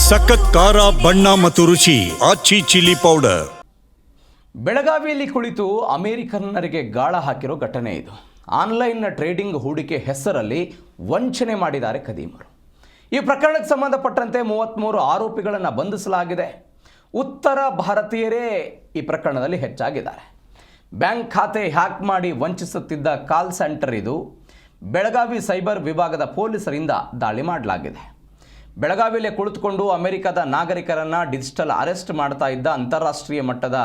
ಸಖತ್ ಖಾರ ಬಣ್ಣ ಮತ್ತು ರುಚಿ ಆಚಿ ಚಿಲ್ಲಿ ಪೌಡರ್. ಬೆಳಗಾವಿಯಲ್ಲಿ ಕುಳಿತು ಅಮೆರಿಕನ್ನರಿಗೆ ಗಾಳ ಹಾಕಿರೋ ಘಟನೆ ಇದು. ಆನ್ಲೈನ್ನ ಟ್ರೇಡಿಂಗ್ ಹೂಡಿಕೆ ಹೆಸರಲ್ಲಿ ವಂಚನೆ ಮಾಡಿದ್ದಾರೆ ಖದೀಮರು. ಈ ಪ್ರಕರಣಕ್ಕೆ ಸಂಬಂಧಪಟ್ಟಂತೆ 33 ಆರೋಪಿಗಳನ್ನು ಬಂಧಿಸಲಾಗಿದೆ. ಉತ್ತರ ಭಾರತೀಯರೇ ಈ ಪ್ರಕರಣದಲ್ಲಿ ಹೆಚ್ಚಾಗಿದ್ದಾರೆ. ಬ್ಯಾಂಕ್ ಖಾತೆ ಹ್ಯಾಕ್ ಮಾಡಿ ವಂಚಿಸುತ್ತಿದ್ದ ಕಾಲ್ ಸೆಂಟರ್ ಇದು. ಬೆಳಗಾವಿ ಸೈಬರ್ ವಿಭಾಗದ ಪೊಲೀಸರಿಂದ ದಾಳಿ ಮಾಡಲಾಗಿದೆ. ಬೆಳಗಾವಿಯಲ್ಲೇ ಕುಳಿತುಕೊಂಡು ಅಮೆರಿಕದ ನಾಗರಿಕರನ್ನು ಡಿಜಿಟಲ್ ಅರೆಸ್ಟ್ ಮಾಡ್ತಾ ಇದ್ದ ಅಂತಾರಾಷ್ಟ್ರೀಯ ಮಟ್ಟದ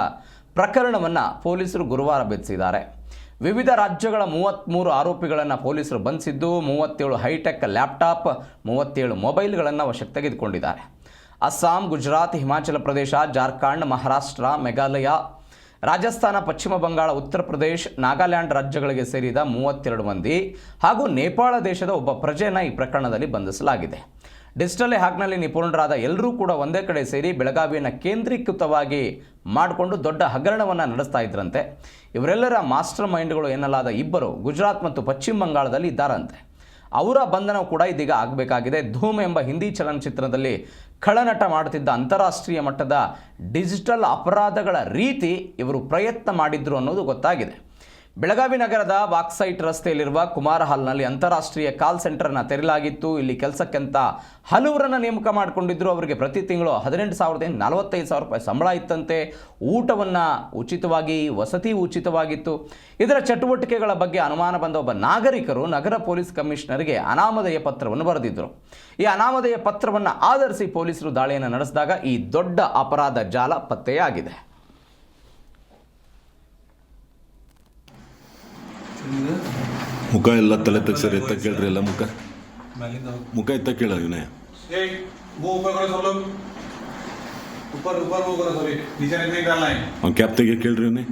ಪ್ರಕರಣವನ್ನು ಪೊಲೀಸರು ಗುರುವಾರ ಬೆದರಿಸಿದ್ದಾರೆ. ವಿವಿಧ ರಾಜ್ಯಗಳ 33 ಆರೋಪಿಗಳನ್ನು ಪೊಲೀಸರು ಬಂಧಿಸಿದ್ದು 37 ಹೈಟೆಕ್ ಲ್ಯಾಪ್ಟಾಪ್, 37 ಮೊಬೈಲ್ಗಳನ್ನು ವಶಕ್ಕೆ ತೆಗೆದುಕೊಂಡಿದ್ದಾರೆ. ಅಸ್ಸಾಂ, ಗುಜರಾತ್, ಹಿಮಾಚಲ ಪ್ರದೇಶ, ಜಾರ್ಖಂಡ್, ಮಹಾರಾಷ್ಟ್ರ, ಮೇಘಾಲಯ, ರಾಜಸ್ಥಾನ, ಪಶ್ಚಿಮ ಬಂಗಾಳ, ಉತ್ತರ ಪ್ರದೇಶ, ನಾಗಾಲ್ಯಾಂಡ್ ರಾಜ್ಯಗಳಿಗೆ ಸೇರಿದ 32 ಮಂದಿ ಹಾಗೂ ನೇಪಾಳ ದೇಶದ ಒಬ್ಬ ಪ್ರಜೆಯನ್ನು ಈ ಪ್ರಕರಣದಲ್ಲಿ ಬಂಧಿಸಲಾಗಿದೆ. ಡಿಜಿಟಲ್ ಹ್ಯಾಕ್ನಲ್ಲಿ ನಿಪುಣರಾದ ಎಲ್ಲರೂ ಕೂಡ ಒಂದೇ ಕಡೆ ಸೇರಿ ಬೆಳಗಾವಿಯನ್ನು ಕೇಂದ್ರೀಕೃತವಾಗಿ ಮಾಡಿಕೊಂಡು ದೊಡ್ಡ ಹಗರಣವನ್ನು ನಡೆಸ್ತಾ ಇದ್ರಂತೆ. ಇವರೆಲ್ಲರ ಮಾಸ್ಟರ್ ಮೈಂಡ್ಗಳು ಎನ್ನಲಾದ ಇಬ್ಬರು ಗುಜರಾತ್ ಮತ್ತು ಪಶ್ಚಿಮ ಬಂಗಾಳದಲ್ಲಿ ಇದ್ದಾರಂತೆ. ಅವರ ಬಂಧನ ಕೂಡ ಇದೀಗ ಆಗಬೇಕಾಗಿದೆ. ಧೂಮ್ ಎಂಬ ಹಿಂದಿ ಚಲನಚಿತ್ರದಲ್ಲಿ ಖಳನಟ ಮಾಡುತ್ತಿದ್ದ ಅಂತಾರಾಷ್ಟ್ರೀಯ ಮಟ್ಟದ ಡಿಜಿಟಲ್ ಅಪರಾಧಗಳ ರೀತಿ ಇವರು ಪ್ರಯತ್ನ ಮಾಡಿದ್ರು ಅನ್ನೋದು ಗೊತ್ತಾಗಿದೆ. ಬೆಳಗಾವಿ ನಗರದ ಬಾಕ್ಸೈಟ್ ರಸ್ತೆಯಲ್ಲಿರುವ ಕುಮಾರ ಹಾಲ್ನಲ್ಲಿ ಅಂತಾರಾಷ್ಟ್ರೀಯ ಕಾಲ್ ಸೆಂಟರ್ನ ತೆರೆಯಲಾಗಿತ್ತು. ಇಲ್ಲಿ ಕೆಲಸಕ್ಕೆಂತ ಹಲವರನ್ನು ನೇಮಕ ಮಾಡಿಕೊಂಡಿದ್ದರು. ಅವರಿಗೆ ಪ್ರತಿ ತಿಂಗಳು 18,000 45,000 ರೂಪಾಯಿ ಸಂಬಳ ಇತ್ತಂತೆ. ಊಟವನ್ನು ಉಚಿತವಾಗಿ, ವಸತಿ ಉಚಿತವಾಗಿತ್ತು. ಇದರ ಚಟುವಟಿಕೆಗಳ ಬಗ್ಗೆ ಅನುಮಾನ ಬಂದ ಒಬ್ಬ ನಾಗರಿಕರು ನಗರ ಪೊಲೀಸ್ ಕಮಿಷನರ್ಗೆ ಅನಾಮಧೇಯ ಪತ್ರವನ್ನು ಬರೆದಿದ್ದರು. ಈ ಅನಾಮಧೇಯ ಪತ್ರವನ್ನು ಆಧರಿಸಿ ಪೊಲೀಸರು ದಾಳಿಯನ್ನು ನಡೆಸಿದಾಗ ಈ ದೊಡ್ಡ ಅಪರಾಧ ಜಾಲ ಪತ್ತೆಯಾಗಿದೆ. ಮುಖ ಎಲ್ಲ ತಲೆ ತಗ್ಸರಿ ಎತ್ತ ಕೇಳ್ರಿ. ಎಲ್ಲ ಮುಖ ಎತ್ತ ಕೇಳ ವಿನಯ. ಕ್ಯಾಪ್ ತೆಗೆ ಕೇಳ್ರಿ ವಿನಯ್.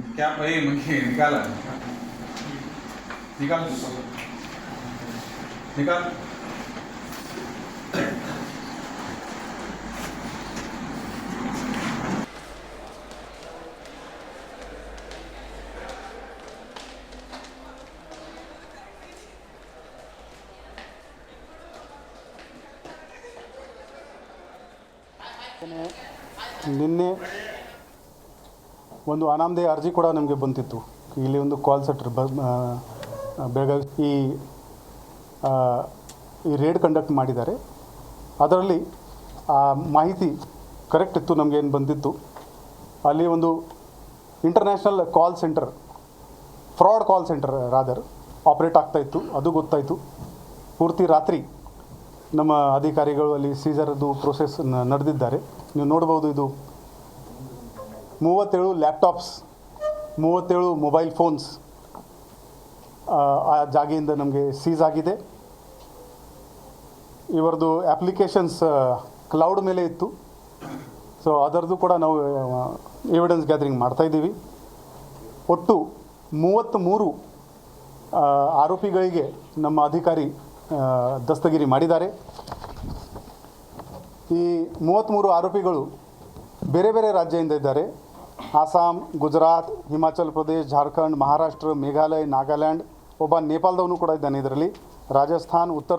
ನಿನ್ನೆ ಒಂದು ಅನಾಮಧೇಯ ಅರ್ಜಿ ಕೂಡ ನಮಗೆ ಬಂದಿತ್ತು. ಇಲ್ಲಿ ಒಂದು ಕಾಲ್ ಸೆಂಟರ್ ಬೆಳಗಾವಿ ಈ ರೇಡ್ ಕಂಡಕ್ಟ್ ಮಾಡಿದ್ದಾರೆ. ಅದರಲ್ಲಿ ಆ ಮಾಹಿತಿ ಕರೆಕ್ಟ್ ಇತ್ತು. ನಮಗೇನು ಬಂದಿತ್ತು, ಅಲ್ಲಿ ಒಂದು international call centre, fraud call centre rather operate ಆಗ್ತಾಯಿತ್ತು. ಅದು ಗೊತ್ತಾಯಿತು. ಪೂರ್ತಿ ರಾತ್ರಿ ನಮ್ಮ ಅಧಿಕಾರಿಗಳು ಅಲ್ಲಿ ಸೀಸರ್ದು ಪ್ರೋಸೆಸ್ ನಡೆದಿದ್ದಾರೆ. ನೀವು ನೋಡ್ಬೋದು, ಇದು 37 ಲ್ಯಾಪ್ಟಾಪ್ಸ್, 37 ಮೊಬೈಲ್ ಫೋನ್ಸ್ ಆ ಜಾಗೆಯಿಂದ ನಮಗೆ ಸೀಸ್ ಆಗಿದೆ. ಇವರದು ಅಪ್ಲಿಕೇಶನ್ಸ್ ಕ್ಲೌಡ್ ಮೇಲೆ ಇತ್ತು. ಸೊ ಅದರದ್ದು ಕೂಡ ನಾವು ಎವಿಡೆನ್ಸ್ ಗ್ಯಾದರಿಂಗ್ ಮಾಡ್ತಾಯಿದ್ದೀವಿ. ಒಟ್ಟು 33 ಆರೋಪಿಗಳಿಗೆ ನಮ್ಮ ಅಧಿಕಾರಿ ದಸ್ತಗಿರಿ ಮಾಡಿದ್ದಾರೆ. ಈ 33 ಆರೋಪಿಗಳು ಬೇರೆ ಬೇರೆ ರಾಜ್ಯದಿಂದ ಇದ್ದಾರೆ. ಅಸ್ಸಾಂ, ಗುಜರಾತ್, ಹಿಮಾಚಲ ಪ್ರದೇಶ, ಜಾರ್ಖಂಡ್, ಮಹಾರಾಷ್ಟ್ರ, ಮೇಘಾಲಯ, ನಾಗಾಲ್ಯಾಂಡ್, ಒಬ್ಬ ನೇಪಾಳದವನು ಕೂಡ ಇದ್ದಾನೆ ಇದರಲ್ಲಿ, ರಾಜಸ್ಥಾನ್, ಉತ್ತರ